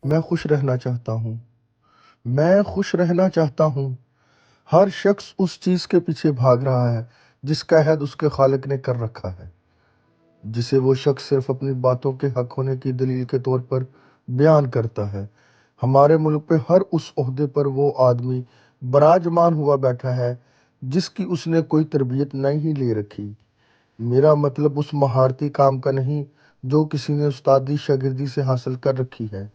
میں خوش رہنا چاہتا ہوں۔ میں خوش رہنا چاہتا ہوں۔ ہر شخص اس چیز کے پیچھے بھاگ رہا ہے جس کا عہد اس کے خالق نے کر رکھا ہے، جسے وہ شخص صرف اپنی باتوں کے حق ہونے کی دلیل کے طور پر بیان کرتا ہے۔ ہمارے ملک پہ ہر اس عہدے پر وہ آدمی براجمان ہوا بیٹھا ہے جس کی اس نے کوئی تربیت نہیں لے رکھی۔ میرا مطلب اس مہارتی کام کا نہیں جو کسی نے استادی شاگردی سے حاصل کر رکھی ہے۔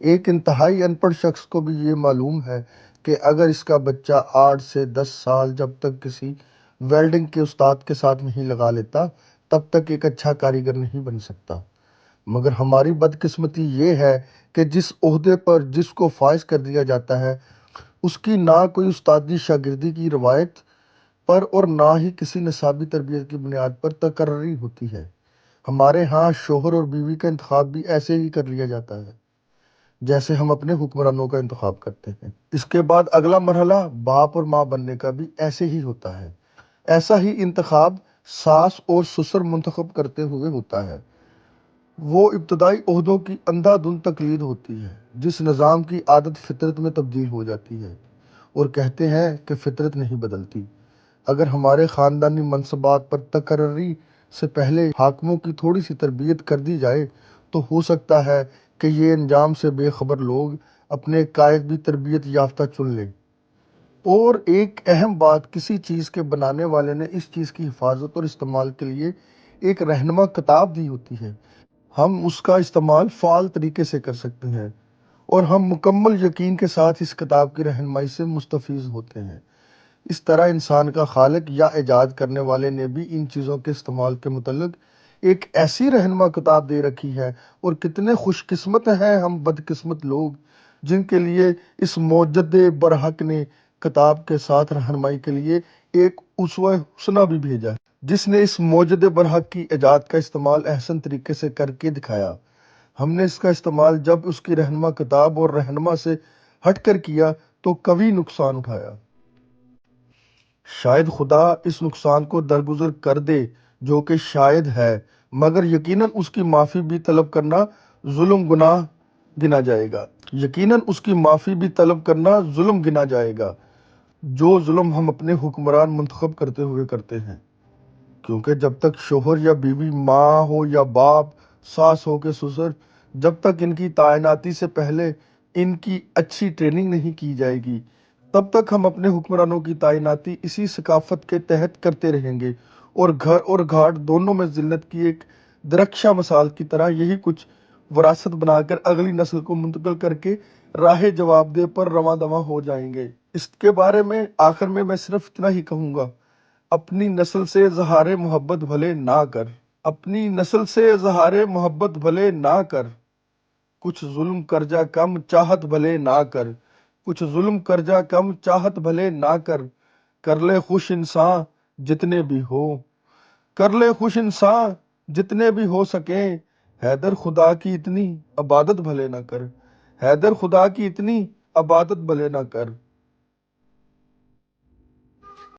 ایک انتہائی ان پڑھ شخص کو بھی یہ معلوم ہے کہ اگر اس کا بچہ 8 سے 10 سال جب تک کسی ویلڈنگ کے استاد کے ساتھ نہیں لگا لیتا تب تک ایک اچھا کاریگر نہیں بن سکتا۔ مگر ہماری بدقسمتی یہ ہے کہ جس عہدے پر جس کو فائز کر دیا جاتا ہے اس کی نہ کوئی استادی شاگردی کی روایت پر اور نہ ہی کسی نصابی تربیت کی بنیاد پر تقرری ہوتی ہے۔ ہمارے ہاں شوہر اور بیوی کا انتخاب بھی ایسے ہی کر لیا جاتا ہے جیسے ہم اپنے حکمرانوں کا انتخاب کرتے ہیں۔ اس کے بعد اگلا مرحلہ باپ اور ماں بننے کا بھی ایسے ہی ہوتا ہے۔ ایسا ہی انتخاب ساس اور سسر منتخب کرتے ہوئے ہوتا ہے۔ وہ ابتدائی عہدوں کی اندھا دھند تقلید ہوتی ہے جس نظام کی عادت فطرت میں تبدیل ہو جاتی ہے، اور کہتے ہیں کہ فطرت نہیں بدلتی۔ اگر ہمارے خاندانی منصبات پر تقرری سے پہلے حاکموں کی تھوڑی سی تربیت کر دی جائے تو ہو سکتا ہے کہ یہ انجام سے بے خبر لوگ اپنے قائد بھی تربیت یافتہ چن لیں۔ اور ایک اہم بات، کسی چیز کے بنانے والے نے اس چیز کی حفاظت اور استعمال کے لیے ایک رہنما کتاب دی ہوتی ہے۔ ہم اس کا استعمال فعال طریقے سے کر سکتے ہیں اور ہم مکمل یقین کے ساتھ اس کتاب کی رہنمائی سے مستفیض ہوتے ہیں۔ اس طرح انسان کا خالق یا ایجاد کرنے والے نے بھی ان چیزوں کے استعمال کے متعلق ایک ایسی رہنما کتاب دے رکھی ہے، اور کتنے خوش قسمت ہیں ہم بدقسمت لوگ جن کے لیے اس موجد برحق نے کتاب کے ساتھ رہنمائی کے لیے ایک اسوہ حسنہ بھی بھیجا ہے، جس نے اس موجد برحق کی ایجاد کا استعمال احسن طریقے سے کر کے دکھایا۔ ہم نے اس کا استعمال جب اس کی رہنما کتاب اور رہنما سے ہٹ کر کیا تو قوی نقصان اٹھایا۔ شاید خدا اس نقصان کو درگزر کر دے جو کہ شاید ہے، مگر یقیناً اس کی معافی بھی طلب کرنا ظلم گناہ گنا جائے گا۔ یقیناً اس کی معافی بھی طلب کرنا ظلم گنا جائے گا، جو ظلم ہم اپنے حکمران منتخب کرتے ہوئے کرتے ہیں۔ کیونکہ جب تک شوہر یا بیوی، ماں ہو یا باپ، ساس ہو کے سسر، جب تک ان کی تعیناتی سے پہلے ان کی اچھی ٹریننگ نہیں کی جائے گی تب تک ہم اپنے حکمرانوں کی تعیناتی اسی ثقافت کے تحت کرتے رہیں گے، اور گھر اور گھاٹ دونوں میں ذلت کی ایک درخشاں مثال کی طرح یہی کچھ وراثت بنا کر اگلی نسل کو منتقل کر کے راہ جواب دہ پر رواں دواں ہو جائیں گے۔ اس کے بارے میں آخر میں صرف اتنا ہی کہوں گا، اپنی نسل سے اظہار محبت بھلے نہ کر، اپنی نسل سے اظہار محبت بھلے نہ کر، کچھ ظلم کر جا کم چاہت بھلے نہ کر، کچھ ظلم کر جا کم چاہت بھلے نہ کر، کر لے خوش انسان جتنے بھی ہو، کر لے خوش انسان جتنے بھی ہو سکیں، حیدر خدا کی اتنی عبادت بھلے نہ کر، حیدر خدا کی اتنی عبادت بھلے نہ کر۔